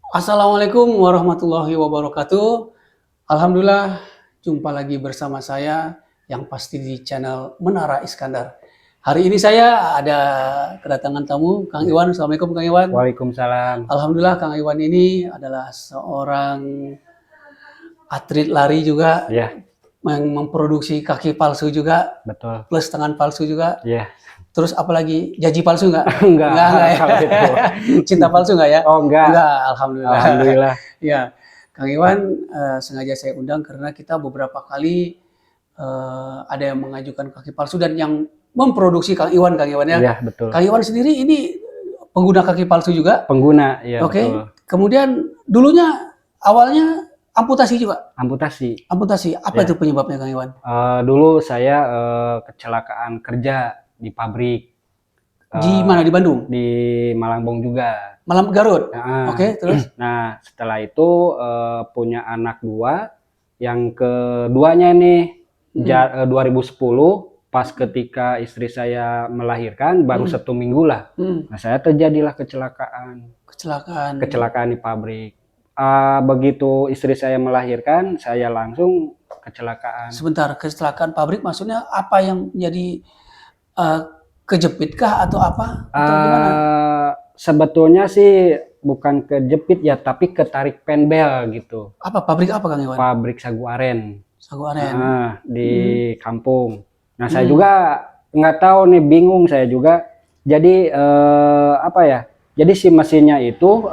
Assalamualaikum warahmatullahi wabarakatuh. Alhamdulillah, jumpa lagi bersama saya yang pasti di channel Menara Iskandar. Hari ini saya ada kedatangan tamu, Kang Ya. Iwan. Assalamualaikum, Kang Iwan. Waalaikumsalam. Alhamdulillah, Kang Iwan ini adalah seorang atlet lari juga, Ya, yang memproduksi kaki palsu juga, betul. plus tangan palsu juga. Ya, Terus apalagi janji palsu nggak? enggak Ya. kalau itu. Cinta palsu nggak ya? Oh, enggak. Enggak, alhamdulillah. Alhamdulillah. Ya, Kang Iwan sengaja saya undang karena kita beberapa kali ada yang mengajukan kaki palsu dan yang memproduksi Kang Iwan ya. Iya, betul. Kang Iwan sendiri ini pengguna kaki palsu juga. Pengguna, ya Oke. betul. Kemudian dulunya awalnya amputasi juga. Amputasi. Amputasi. Apa Ya. itu penyebabnya, Kang Iwan? Dulu saya kecelakaan kerja di pabrik. Di mana, di Bandung? Di Malangbong juga. Malam Garut. Nah, Oke, terus? Nah, setelah itu punya anak 2. Yang keduanya nih 2010 pas ketika istri saya melahirkan baru 1 minggu lah. Nah, saya terjadilah kecelakaan di pabrik. Begitu istri saya melahirkan, saya langsung kecelakaan. Sebentar, kecelakaan pabrik maksudnya apa yang jadi kejepit kah atau apa? Atau gimana? Sebetulnya sih bukan kejepit ya, tapi ketarik penbel gitu. Apa pabrik apa, Kang Iwan? Pabrik sagu aren. Sagu aren. Di kampung. Nah, saya juga nggak tahu nih, bingung saya juga. Jadi apa ya? Jadi si mesinnya itu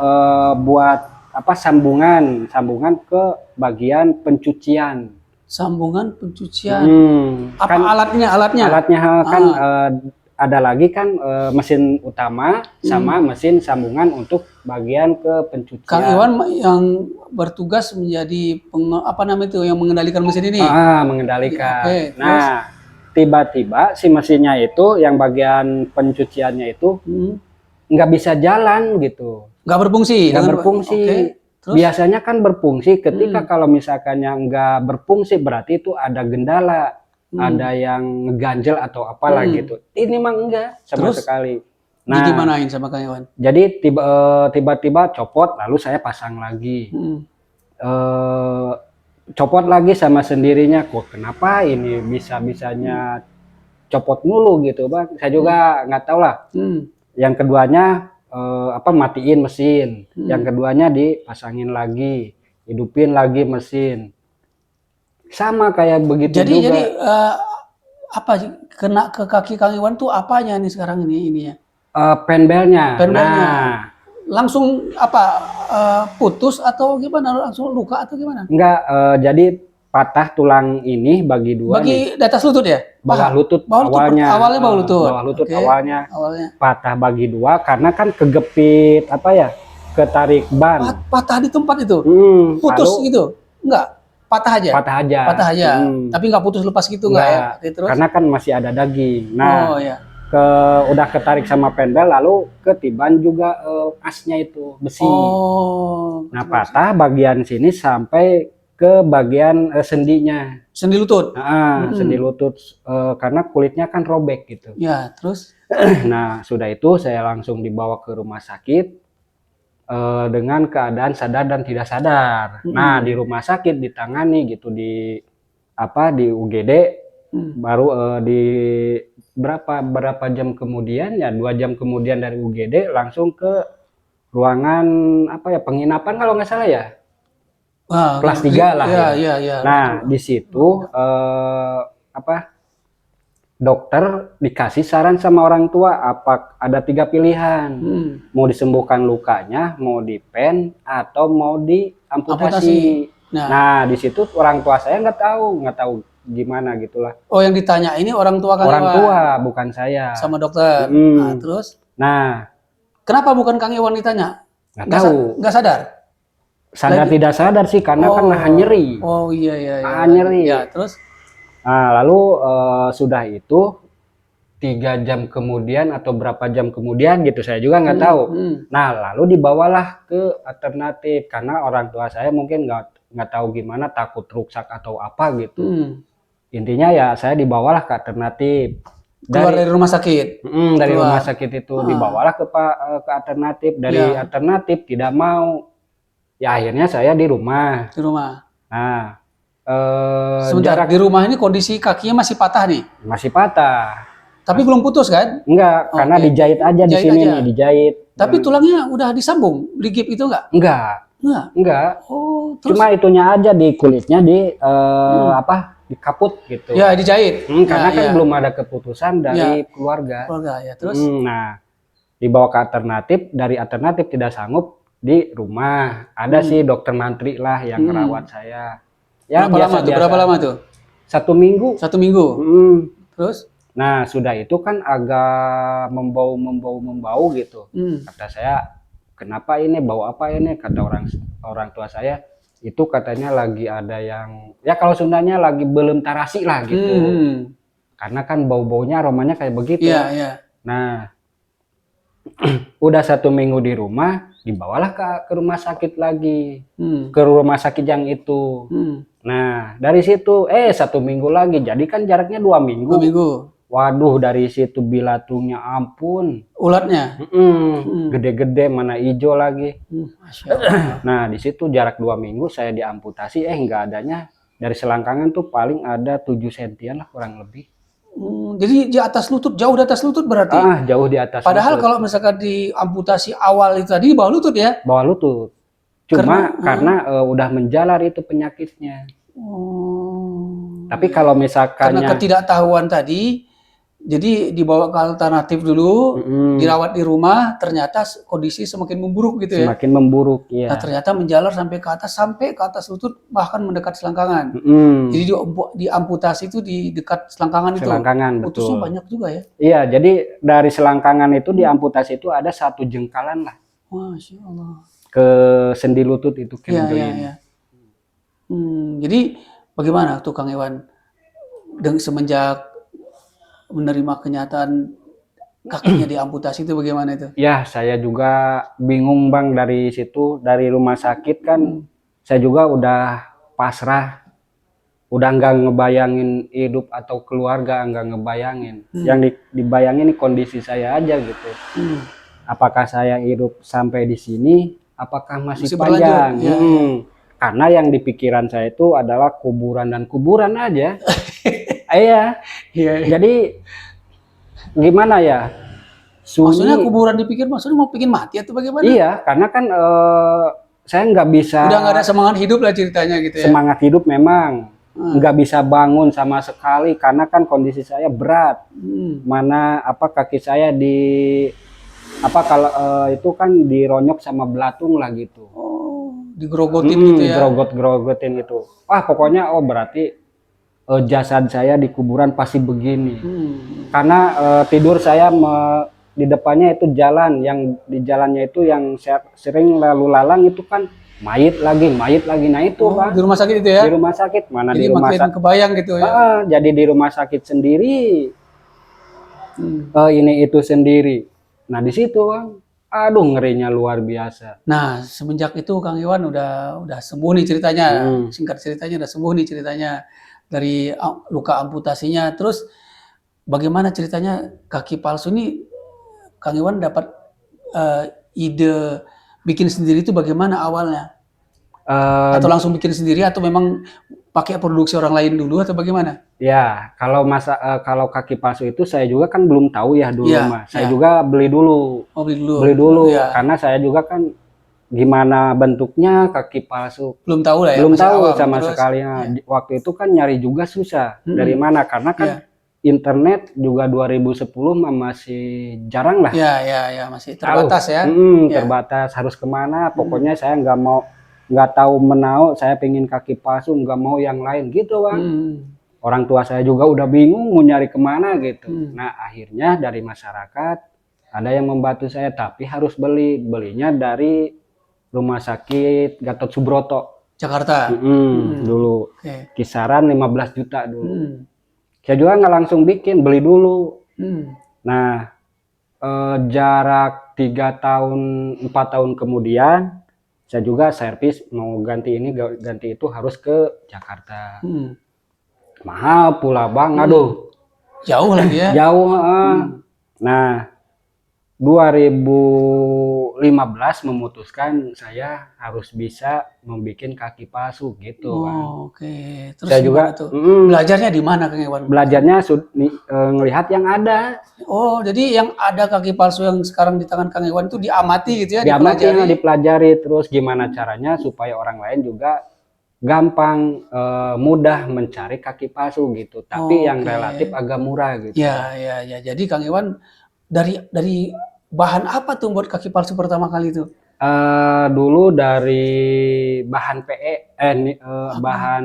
buat apa, sambungan ke bagian pencucian. Sambungan pencucian. Apa Kan alatnya? alatnya kan ada lagi kan mesin utama sama mesin sambungan untuk bagian ke pencucian. Kang Iwan yang bertugas menjadi apa namanya itu yang mengendalikan mesin ini? Mengendalikan. Oke, Nah, tiba-tiba si mesinnya itu yang bagian pencuciannya itu nggak bisa jalan gitu. Nggak berfungsi? Nggak berfungsi. Okay. Biasanya kan berfungsi ketika kalau misalkannya nggak berfungsi berarti itu ada gendala, ada yang ngeganjel atau apalah gitu. Ini mah enggak sama sekali. Nah, digimanain sama Kang Iwan? Jadi tiba-tiba copot, lalu saya pasang lagi. Copot lagi sama sendirinya. Kok kenapa ini bisa-bisanya copot mulu gitu, Bang? Saya juga nggak tahu lah. Yang keduanya matiin mesin. Yang keduanya dipasangin lagi, hidupin lagi mesin. Sama kayak begitu juga. Jadi apa kena ke kaki Kang Iwan tuh apanya nih sekarang ini ya? Penbelnya. Nah, langsung apa putus atau gimana? Langsung luka atau gimana? Enggak, jadi patah tulang ini bagi 2. Bagi di atas lutut ya? Bawah lutut awalnya. Awalnya bawah lutut. Bawah lutut awalnya patah bagi 2 karena kan kegepit apa ya? Ketarik ban. Patah di tempat itu? Putus gitu? Enggak? Patah aja? Patah aja. Tapi nggak putus lepas gitu nggak ya? Terus? Karena kan masih ada daging. Nah, ya. Udah ketarik sama pendel lalu ketiban juga asnya itu besi. Nah, patah bagian sini sampai ke bagian sendinya. Sendi lutut? Sendi lutut karena kulitnya kan robek gitu. Ya, terus? Nah, sudah itu saya langsung dibawa ke rumah sakit dengan keadaan sadar dan tidak sadar. Nah, di rumah sakit ditangani gitu di UGD. Baru di berapa jam kemudian ya, 2 jam kemudian dari UGD langsung ke ruangan penginapan kalau nggak salah ya. Kelas 3 lah ya. Nah, di situ dokter dikasih saran sama orang tua, ada 3 pilihan. Mau disembuhkan lukanya, mau dipen, atau mau diamputasi. Nah, di situ orang tua saya nggak tahu gimana gitulah. Oh, yang ditanya ini orang tua Kang Iwan? Orang tua, bukan saya. Sama dokter. Nah, terus? Nah, kenapa bukan Kang Iwan ditanya? Nggak tahu. Nggak sadar? Sadar tidak sadar sih, karena kan nahan nyeri. Oh iya. Nahan nyeri. Ya, terus? Nah, lalu sudah itu 3 jam kemudian atau berapa jam kemudian gitu, saya juga nggak tahu. Nah, lalu dibawalah ke alternatif karena orang tua saya mungkin nggak tahu gimana, takut rusak atau apa gitu. Intinya ya saya dibawalah ke alternatif. Keluar dari rumah sakit? Dari rumah sakit itu dibawalah ke alternatif. Dari alternatif tidak mau. Ya akhirnya saya di rumah. Di rumah. Nah, Sebentar, jarak di rumah ini kondisi kakinya masih patah nih. masih patah. Tapi belum putus kan? Enggak, karena Oke. dijahit aja di Jahit sini aja. nih, dijahit. Tapi tulangnya udah disambung, digip itu enggak? Enggak, Enggak. enggak. Oh, terus Cuma itunya aja di kulitnya di apa? Di kaput gitu. ya dijahit. Karena kan Ya. belum ada keputusan dari keluarga. Keluarga ya. Terus Nah, dibawa ke alternatif, dari alternatif tidak sanggup di rumah. Ada sih dokter mantri lah yang merawat saya. Ya berapa lama tuh? biasa-biasa. Berapa lama tuh? 1 minggu. 1 minggu. Terus? Nah, sudah itu kan agak membau gitu. Kata saya, kenapa ini, bau apa ini? Kata orang tua saya, itu katanya lagi ada yang, ya kalau Sundanya lagi belum tarasi lah gitu. Karena kan bau-baunya, aromanya kayak begitu. Iya. Nah, udah 1 minggu di rumah, dibawalah ke rumah sakit lagi. Ke rumah sakit yang itu. Nah, dari situ, 1 minggu lagi. Jadi kan jaraknya 2 minggu. 2 minggu. Waduh, dari situ bilatungnya ampun. Ulatnya? Gede-gede, mana hijau lagi. Masya Allah. Nah, di situ jarak 2 minggu saya diamputasi, nggak adanya. Dari selangkangan tuh paling ada 7 sentian lah kurang lebih. Jadi di atas lutut, jauh di atas lutut berarti? Jauh di atas Padahal lutut. kalau misalkan diamputasi awal itu tadi, di bawah lutut ya? Bawah lutut. Cuma karena udah menjalar itu penyakitnya. Tapi kalau misalkan karena ketidaktahuan tadi, jadi dibawa ke alternatif dulu, dirawat di rumah, ternyata kondisi semakin memburuk gitu ya? Semakin memburuk, ya. Nah, ternyata menjalar sampai ke atas lutut, bahkan mendekat selangkangan. Jadi diamputasi itu di dekat selangkangan itu. Selangkangan, betul. Putusnya banyak juga ya? Iya, jadi dari selangkangan itu diamputasi itu ada 1 jengkalan lah. Masya Allah. Ke sendi lutut itu. Iya. Jadi bagaimana tuh Kang Iwan? Semenjak menerima kenyataan kakinya diamputasi itu bagaimana itu? Ya, saya juga bingung Bang dari situ, dari rumah sakit kan saya juga udah pasrah, udah nggak ngebayangin hidup atau keluarga, nggak ngebayangin. Yang dibayangin kondisi saya aja gitu. Apakah saya hidup sampai di sini? Apakah masih panjang? Karena yang di pikiran saya itu adalah kuburan dan kuburan aja. Iya. Jadi gimana ya? Maksudnya kuburan dipikir, maksudnya mau bikin mati atau bagaimana? Iya, karena kan saya nggak bisa. Udah nggak ada semangat hidup lah ceritanya gitu ya? Semangat hidup memang nggak bisa bangun sama sekali karena kan kondisi saya berat. Mana kaki saya kalau itu kan dironyok sama belatung lah gitu. Digerogotin gitu ya? Gerogotin itu. Pokoknya berarti jasad saya di kuburan pasti begini. Karena tidur saya di depannya itu jalan, yang di jalannya itu yang sering lalu lalang itu kan mayit lagi. Nah itu Pak. Di rumah sakit itu ya? Di rumah sakit, mana jadi di rumah sakit. Kebayang gitu ya? Jadi di rumah sakit sendiri. Ini itu sendiri. Nah di situ Bang, aduh ngerinya luar biasa. Nah semenjak itu Kang Iwan udah sembuh nih ceritanya. Singkat ceritanya udah sembuh nih ceritanya dari luka amputasinya. Terus bagaimana ceritanya kaki palsu ini Kang Iwan dapat ide bikin sendiri itu bagaimana awalnya? Atau langsung bikin sendiri atau memang pakai produksi orang lain dulu atau bagaimana? Ya, kalau kaki palsu itu saya juga kan belum tahu ya dulu mah. Saya juga beli dulu. Beli dulu karena saya juga kan gimana bentuknya kaki palsu. Belum tahu lah ya. Belum tahu sama sekali. Waktu itu kan nyari juga susah. Dari mana? Karena kan internet juga 2010 masih jarang lah. Ya, masih terbatas ya. Terbatas, harus kemana? Pokoknya saya nggak tahu menau. Saya pengen kaki palsu, nggak mau yang lain gitu Bang. Orang tua saya juga udah bingung mau nyari kemana gitu. Nah akhirnya dari masyarakat ada yang membantu saya, tapi harus belinya dari Rumah Sakit Gatot Subroto, Jakarta. Dulu kisaran 15 juta dulu. Saya juga nggak langsung bikin, beli dulu. Nah jarak 3 tahun 4 tahun kemudian saya juga servis mau ganti ini ganti itu harus ke Jakarta. Mahal pula Bang, aduh. Jauh lagi ya? Jauh. Nah 2015 2015 memutuskan saya harus bisa membuat kaki palsu gitu kan. Oh, oke. Terus Saya juga gimana tuh? Belajarnya di mana Kang Iwan? belajarnya ngelihat yang ada, Oh, jadi yang ada kaki palsu yang sekarang di tangan Kang Iwan itu diamati gitu ya, diamati, dipelajari. dipelajari, terus gimana caranya supaya orang lain juga gampang, mudah mencari kaki palsu gitu, tapi yang Oke. relatif agak murah gitu. Ya, ya, ya. Jadi Kang Iwan dari bahan apa tuh buat kaki palsu pertama kali itu? Dulu dari bahan PE, bahan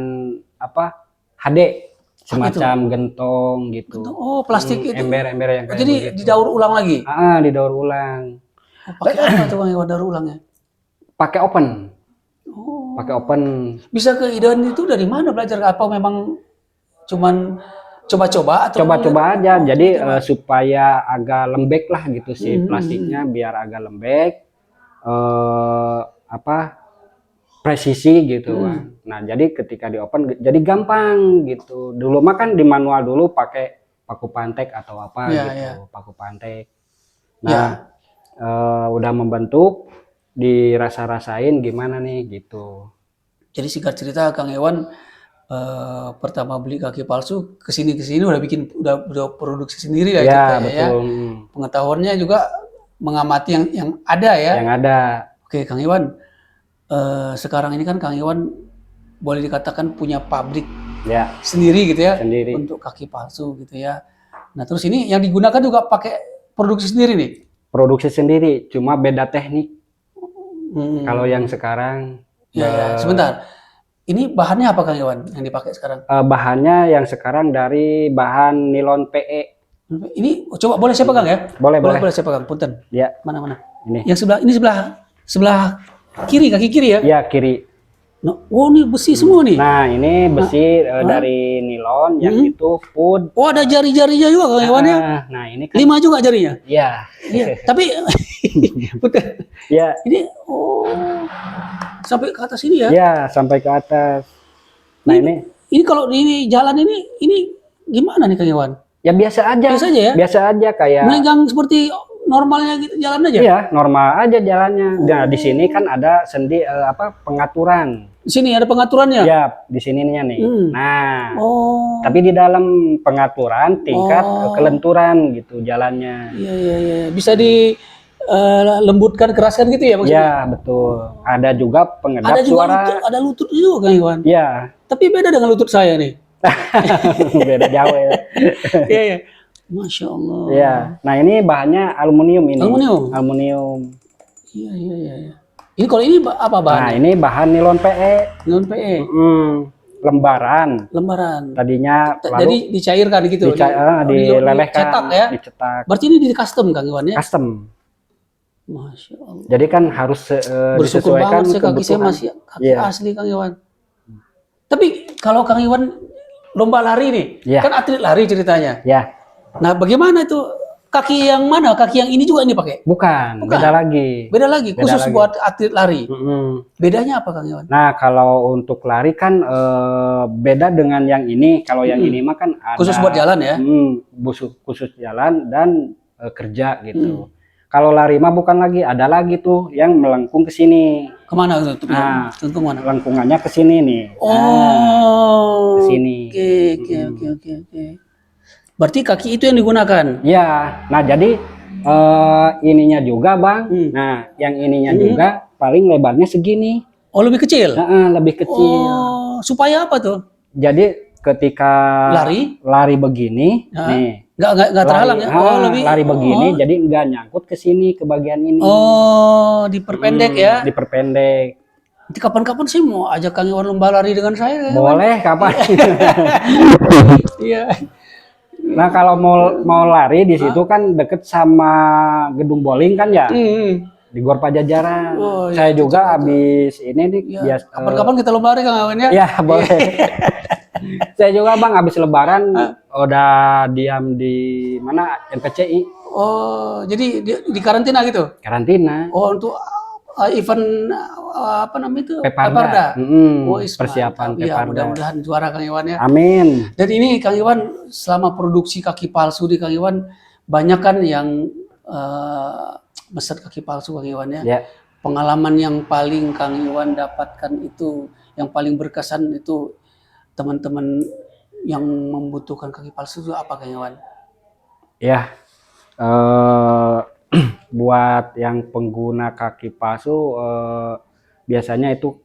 apa, HD, semacam gentong gitu. Oh, plastik itu. Ember-ember yang kayak Jadi begitu. didaur ulang lagi. Didaur ulang. Oh, pakai apa tuh Kang Iwan daur ulangnya? Pakai open. Oh, Pakai open. bisa ke ide itu dari mana belajar? Apa memang cuman coba-coba atau Coba-coba aja, jadi coba-coba? supaya agak lembek lah gitu si plastiknya, biar agak lembek, apa, presisi gitu kan. Nah jadi ketika di open jadi gampang gitu. Dulu mah kan di manual dulu pakai paku pantek atau apa Ya, gitu, ya. paku pantek. Ya. Nah udah membentuk, dirasa-rasain gimana nih gitu. Jadi singkat cerita Kang Iwan pertama beli kaki palsu kesini udah produksi sendiri lah itu Ya kayaknya ya. betul. Pengetahuannya juga mengamati yang ada ya. Yang ada. Oke Kang Iwan, sekarang ini kan Kang Iwan boleh dikatakan punya pabrik Ya sendiri gitu ya sendiri. untuk kaki palsu gitu ya. Nah terus ini yang digunakan juga pakai produksi sendiri nih. Produksi sendiri, cuma beda teknik. Hmm. Kalau yang sekarang Ya, sebentar. Ini bahannya apa Kang Iwan yang dipakai sekarang? bahannya yang sekarang dari bahan nilon PE. Ini coba boleh siapa Kang ya? Boleh. Boleh siapa Kang? Punten. Ya, Mana? ini. Yang sebelah kiri, kaki kiri ya? Ya, kiri. No, oh ini besi semua nih. Nah, ini besi dari nilon, yang itu put. Oh ada jari-jarinya juga Kang Iwan ya? Nah, ini kan 5 juga jarinya. ya. Iya, tapi betul. Ya. Ini sampai ke atas ini ya? Ya, sampai ke atas. Nah, ini kalau ini jalan ini gimana nih Kang Iwan? ya biasa aja. Biasa aja ya? Biasa aja kayak Megang seperti normalnya gitu jalan aja? Iya, normal aja jalannya. Nah, di sini kan ada pengaturan. Di sini ada pengaturannya? Ya, di sininya nih. Nah, tapi di dalam pengaturan tingkat kelenturan gitu jalannya. Iya. Bisa dilembutkan, keraskan gitu ya maksudnya? Ya, betul. Ada juga pengedap Ada juga suara. ada lutut juga Kang Iwan. Ya, Tapi beda dengan lutut saya nih. beda jauh ya. Iya. Masya Allah. Ya, nah ini bahannya aluminium ini. Aluminium. Iya. Ini kalau ini apa bahannya? Nah, ini bahan nilon PE. Nilon PE. Lembaran. Tadinya Jadi dicairkan gitu. dilelehkan, dicetak ya. dicetak. Berarti ini di custom Kang Iwan ya? Custom. Masya Allah. Jadi kan harus Bersyukur disesuaikan banget kaki saya kebutuhan. masih kaki asli Kang Iwan. Tapi kalau Kang Iwan lomba lari nih, kan atlet lari ceritanya. Ya. Nah, bagaimana itu kaki yang mana? Kaki yang ini juga ini pakai? Bukan. Beda lagi. Beda lagi, khusus buat atlet lari. Bedanya apa Kang Iwan? Nah, kalau untuk lari kan beda dengan yang ini. Kalau yang ini mah kan ada khusus buat jalan ya? Khusus jalan dan kerja gitu. Kalau lari mah bukan lagi, ada lagi tuh yang melengkung ke sini. Kemana tuh? Nah, kemana? Lengkungannya ke sini nih. Ke sini. Oke. Berarti kaki itu yang digunakan? Ya, nah jadi ininya juga Bang. Nah, yang ininya juga paling lebarnya segini. Oh, lebih kecil? Lebih kecil. Oh, supaya apa tuh? Jadi ketika lari begini, nih. Nggak terhalang ya? Lari begini, jadi nggak nyangkut ke sini, ke bagian ini. Oh, diperpendek ya? Diperpendek. Nanti kapan-kapan sih mau ajak Kang Iwan lomba lari dengan saya. Boleh, kapan? Iya. Nah, kalau mau lari di situ kan deket sama gedung bowling kan ya? Di Gor Pajajaran. Saya juga habis ini nih. Kapan-kapan kita lomba lari Kang Iwan ya? Ya, boleh. Saya juga Bang habis lebaran udah diam di mana NPCI. Oh, jadi di karantina gitu? Karantina. Oh, untuk event apa namanya itu? Peparda. Persiapan Peparda. Ya, mudah-mudahan juara Kang Iwan ya. Amin. Dan ini Kang Iwan selama produksi kaki palsu di Kang Iwan banyak kan yang meset kaki palsu Kang Iwan ya. Ya. Pengalaman yang paling Kang Iwan dapatkan itu, yang paling berkesan itu teman-teman yang membutuhkan kaki palsu itu apa Kang Iwan? Ya, buat yang pengguna kaki palsu biasanya itu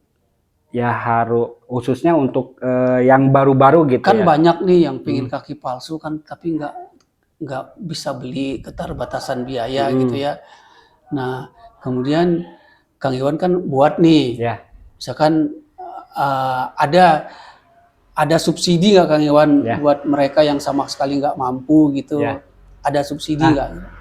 ya harus khususnya untuk yang baru-baru gitu Kan ya. banyak nih yang pingin kaki palsu kan, tapi nggak bisa beli, keterbatasan biaya gitu ya. Nah, kemudian Kang Iwan kan buat nih, Ya, misalkan ada subsidi nggak Kang Iwan Ya. buat mereka yang sama sekali nggak mampu gitu? Ya. Ada subsidi nggak?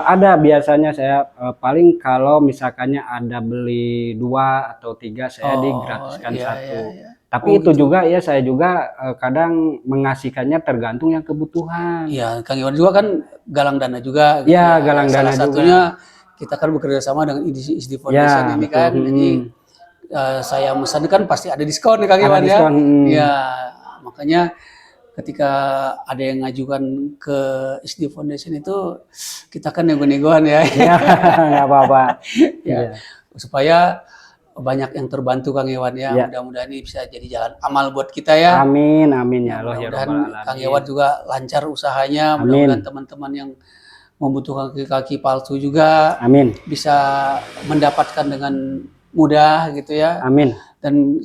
ada biasanya saya paling kalau misalkannya ada beli 2 atau 3 saya digratiskan iya, 1. iya, iya. Tapi itu gitu. juga ya saya juga kadang mengasihkannya tergantung yang kebutuhan. Iya, Kang Iwan juga kan galang dana juga. Gitu Ya, galang dana Salah satunya kita kan bekerja sama dengan ISD Foundation ini betul. kan. Jadi saya pesan kan pasti ada diskon nih Kang Ada Iwan ya. diskon. Iya, makanya ketika ada yang ngajukan ke ISD Foundation itu kita kan nego-negoan ya. Ya, nggak apa-apa. Ya, supaya banyak yang terbantu Kang Iwan ya. Ya. Mudah-mudahan ini bisa jadi jalan amal buat kita ya. Amin, amin ya Allah ya Mudah-mudahan Rabbal Alamin. Kang Iwan juga lancar usahanya. Amin. Mudah-mudahan teman-teman yang membutuhkan kaki palsu juga Amin. bisa mendapatkan dengan mudah gitu ya. Amin. Dan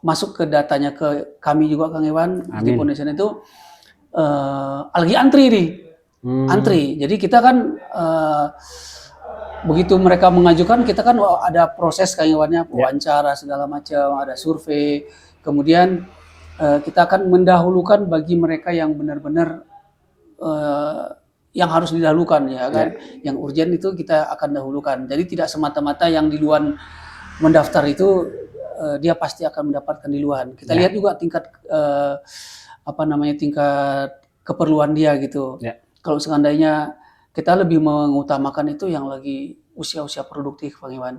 masuk ke datanya ke kami juga Kang Iwan di Foundation itu lagi antri nih. Antri. Jadi kita kan begitu mereka mengajukan, kita kan ada proses Kang Iwannya, wawancara segala macam, ada survei. Kemudian kita akan mendahulukan bagi mereka yang benar-benar yang harus didahulukan ya kan. Yang urgent itu kita akan dahulukan. Jadi tidak semata-mata yang di luar mendaftar itu dia pasti akan mendapatkan di luar. Kita lihat juga tingkat tingkat keperluan dia gitu. Kalau seandainya kita lebih mengutamakan itu yang lagi usia-usia produktif Bang Iwan.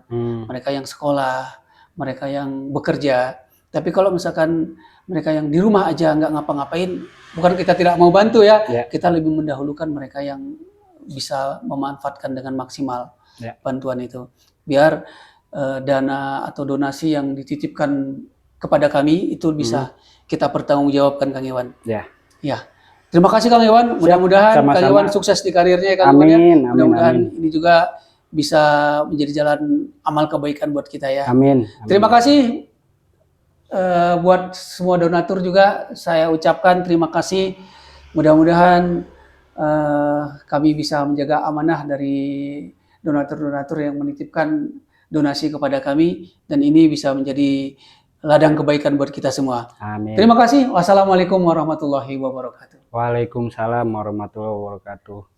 Mereka yang sekolah, mereka yang bekerja. Tapi kalau misalkan mereka yang di rumah aja nggak ngapa-ngapain, bukan kita tidak mau bantu ya. Kita lebih mendahulukan mereka yang bisa memanfaatkan dengan maksimal bantuan itu. Biar dana atau donasi yang dititipkan kepada kami itu bisa kita pertanggungjawabkan Kang Iwan. Ya. Terima kasih Kang Iwan. Mudah-mudahan Kang Iwan sukses di karirnya Kang Iwan ya. Mudah-mudahan ini juga bisa menjadi jalan amal kebaikan buat kita ya. Amin. Terima kasih buat semua donatur juga saya ucapkan terima kasih. Mudah-mudahan kami bisa menjaga amanah dari donatur-donatur yang menitipkan donasi kepada kami dan ini bisa menjadi ladang kebaikan buat kita semua. Amin. Terima kasih. Wassalamualaikum warahmatullahi wabarakatuh. Waalaikumsalam warahmatullahi wabarakatuh.